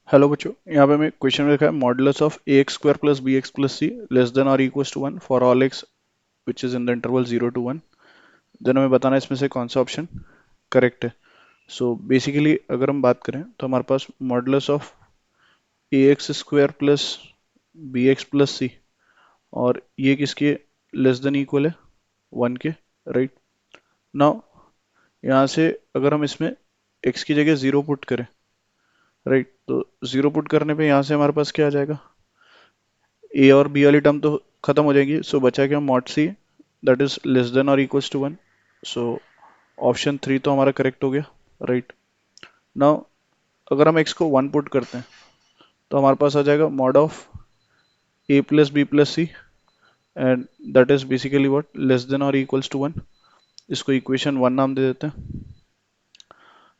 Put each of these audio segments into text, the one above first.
Hello बच्चों, यहाँ पे हमें क्वेश्चन लिखा है modulus of a x square plus b x plus c less than और equals to one for all x which is in the interval 0 to 1। Then हमें बताना है इसमें से कौन सा ऑप्शन करेक्ट है। सो बेसिकली अगर हम बात करें तो हमारे पास modulus of a x square plus b x plus c और ये किसके लेस देन इक्वल है 1 के। राइट नाउ यहाँ से अगर हम इसमें एक्स की जगह 0 पुट करें, राइट, तो 0 पुट करने पे यहाँ से हमारे पास क्या आ जाएगा, ए और बी वाली टर्म तो खत्म हो जाएगी। सो बचा क्या, mod see that is less than और इक्वल्स टू 1। सो ऑप्शन 3 तो हमारा करेक्ट हो गया। राइट नाउ अगर हम एक्स को 1 पुट करते हैं तो हमारे पास आ जाएगा mod of A plus B plus C and that is basically what, less than और इक्वल्स टू 1। इसको इक्वेशन 1 नाम दे देते हैं।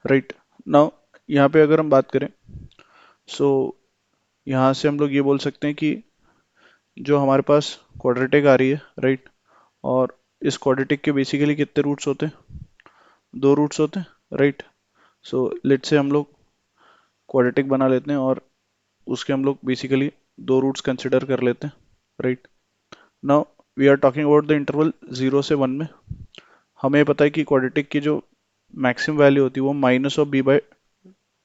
राइट नाउ यहाँ पे अगर हम बात करें, सो यहाँ से हम लोग ये बोल सकते हैं कि जो हमारे पास क्वाड्रेटिक आ रही है, राइट, और इस क्वाड्रेटिक के बेसिकली कितने रूट्स होते हैं, 2 रूट्स होते हैं। राइट सो लेट से हम लोग क्वाड्रेटिक बना लेते हैं और उसके हम लोग बेसिकली 2 रूट्स कंसिडर कर लेते हैं। Right now we are talking about the interval 0 से 1 में। हमें पता है कि क्वाड्रेटिक की जो मैक्सिमम वैल्यू होती है वो minus of B by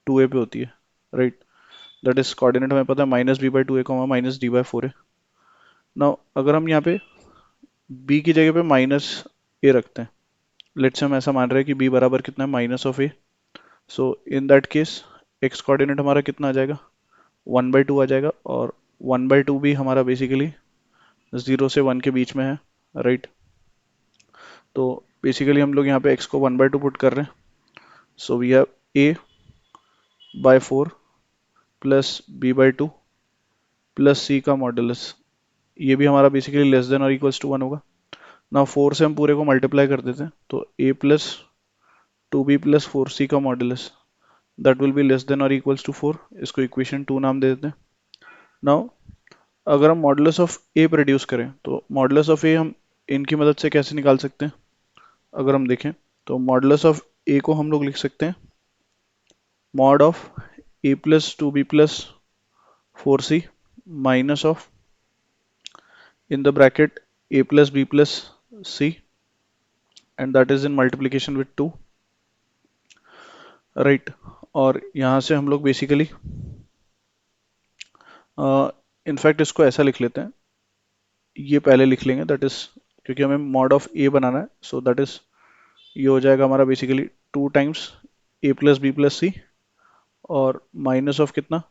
2a पे होती है। राइट दैट इज कोऑर्डिनेट हमें पता है minus B by 2a minus D by 4 है। नाउ अगर हम यहाँ पे b की जगह पे माइनस ए रखते हैं, लेट्स से हम ऐसा मान रहे हैं कि b बराबर कितना है, minus of A. So in that case x coordinate हमारा कितना आ जाएगा, 1/2 आ जाएगा, और 1/2 भी हमारा बेसिकली 0 से 1 के बीच में है। राइट तो बेसिकली हम लोग यहाँ पे x को 1/2 पुट कर रहे हैं। So we have a/4 plus b/2 plus c का मॉडुलस। ये भी हमारा बेसिकली लेस देन और इक्वल्स टू 1 होगा ना। 4 से हम पूरे को मल्टीप्लाई कर देते हैं तो a+2b+4c का modulus that will be less than और इक्वल्स टू 4। इसको इक्वेशन 2 नाम दे देते हैं। नाउ अगर हम मॉडुलस ऑफ ए प्रोड्यूस करें तो मॉडुलस ऑफ ए हम इनकी मदद से कैसे निकाल सकते हैं। अगर हम देखें तो मॉडुलस ऑफ ए को हम लोग लिख सकते हैं mod of a+2b+4c minus of in the bracket a+b+c and that is in multiplication with 2। Right और यहाँ से हम लोग बेसिकली इनफैक्ट इसको ऐसा लिख लेते हैं, ये पहले लिख लेंगे, दैट इज क्योंकि हमें मॉड ऑफ ए बनाना है। सो दैट इज ये हो जाएगा हमारा बेसिकली 2 टाइम्स a+b+c और माइनस ऑफ कितना,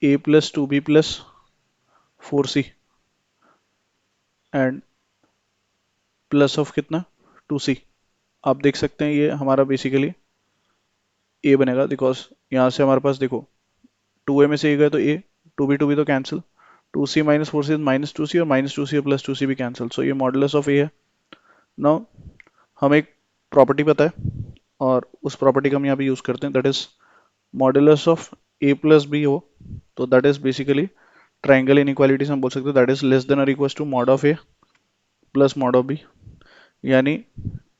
a+2b+4c एंड प्लस ऑफ कितना, 2c। आप देख सकते हैं ये हमारा बेसिकली a बनेगा, बिकॉज यहाँ से हमारे पास देखो 2a में से a गए तो a, 2b तो कैंसिल, 2c-4c -2c और -2c प्लस 2c भी कैंसिल। सो ये मॉडुलस ऑफ a है। नाउ हमें एक प्रॉपर्टी पता है और उस प्रॉपर्टी का हम यहाँ पे यूज करते हैं, that is modulus of a+b हो तो that is basically triangle inequality से हम बोल सकते हैं that is less than or equal to mod of a plus mod of b। यानी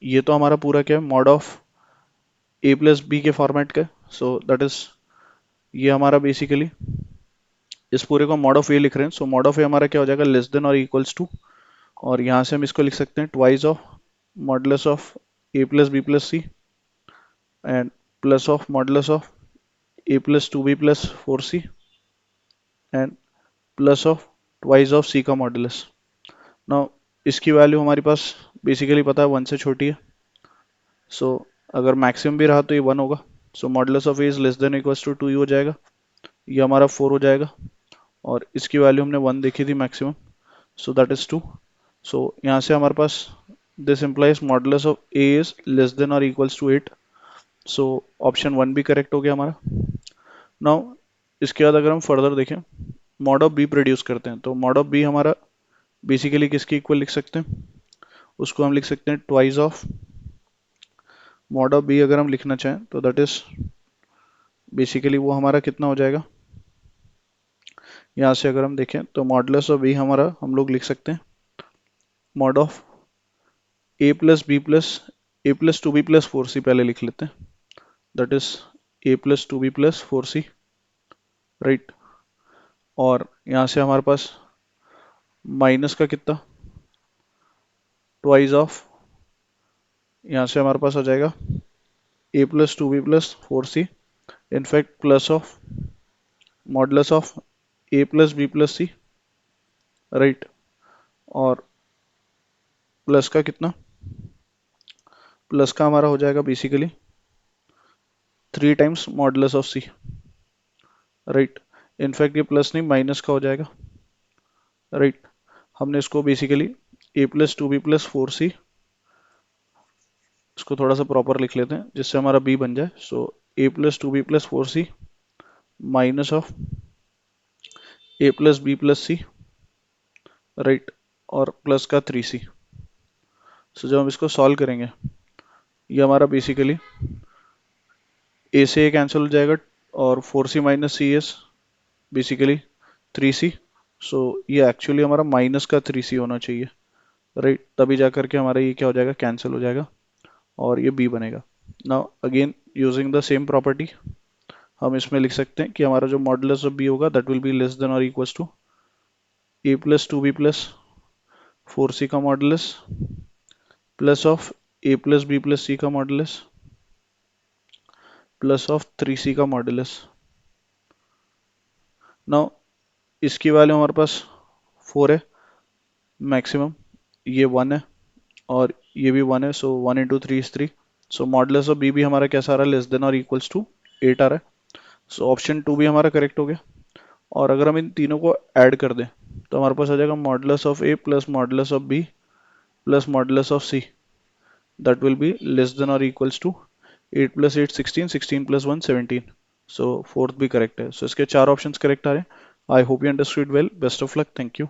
ये तो हमारा पूरा क्या है, मॉड ऑफ a+b के फॉर्मेट का। सो दैट इज ये हमारा बेसिकली इस पूरे को मॉड ऑफ ए लिख रहे हैं। सो मॉड ऑफ ए हमारा क्या हो जाएगा, लेस देन और इक्वल्स टू, और यहाँ से हम इसको लिख सकते हैं twice of modulus of a+b+c and plus of modulus of a+2b+4c and plus of twice of c का मॉडुलस। नाउ इसकी वैल्यू हमारे पास बेसिकली पता है 1 से छोटी है। सो अगर मैक्सिमम भी रहा तो ये 1 होगा। So modulus of a is less than equals to 2 ही हो जाएगा, ये हमारा 4 हो जाएगा, और इसकी वैल्यू हमने 1 देखी थी maximum, so that is 2। So यहाँ से हमारे पास this implies modulus of a is less than और इक्वल्स टू 8। सो ऑप्शन 1 भी करेक्ट हो गया हमारा। नाउ इसके बाद अगर हम फर्दर देखें, मॉड ऑफ बी प्रोड्यूस करते हैं तो मॉड ऑफ बी हमारा बेसिकली किसके इक्वल लिख सकते हैं, उसको हम लिख सकते हैं twice of mod of B. अगर हम लिखना चाहें तो दैट इज बेसिकली वो हमारा कितना हो जाएगा, यहाँ से अगर हम देखें तो मॉडुलस ऑफ बी हमारा हम लोग लिख सकते हैं मॉड ऑफ a+2b+4c पहले लिख लेते हैं, दैट इज a+2b+4c राइट। और यहाँ से हमारे पास माइनस का कितना, ट्वाइस ऑफ, यहाँ से हमारे पास आ जाएगा a plus two B plus four c, in fact plus of modulus of A plus B plus c, right. और प्लस का कितना, प्लस का हमारा हो जाएगा basically three times modulus of c, right. In fact ये प्लस नहीं माइनस का हो जाएगा, राइट। हमने इसको basically a plus two B plus four c, इसको थोड़ा सा प्रॉपर लिख लेते हैं जिससे हमारा बी बन जाए। So a plus two B plus four c minus of A plus B plus c, right. और प्लस का थ्री सी। सो जब हम इसको सॉल्व करेंगे, ये हमारा बेसिकली ए से ए कैंसिल हो जाएगा, और four c minus c is basically three c. So ये एक्चुअली हमारा माइनस का थ्री सी होना चाहिए, राइट। तभी जा करके हमारा ये क्या हो जाएगा, कैंसिल हो जाएगा, और ये बी बनेगा। Now again using the same property, हम इसमें लिख सकते हैं कि हमारा जो मॉडुलस ऑफ बी होगा that will be less than और equals to A plus two B plus four C का modulus plus of A plus B plus C का modulus plus of three C का मॉडुलस। नाउ इसकी value हमारे पास four है maximum, ये one है, और ये भी वन है। सो one into three is three. So modulus of B भी हमारा कैसा आ रहा है, लेस देन और इक्वल्स टू एट आ रहा है। सो ऑप्शन टू भी हमारा करेक्ट हो गया। और अगर हम इन तीनों को ऐड कर दें तो हमारे पास आ जाएगा modulus of A plus modulus of B plus modulus of C, that will be less than और equals to eight plus eight sixteen, sixteen plus one seventeen. So fourth भी करेक्ट है। सो इसके चार ऑप्शंस करेक्ट आ रहे हैं। I hope you understood well. Best of luck. Thank you.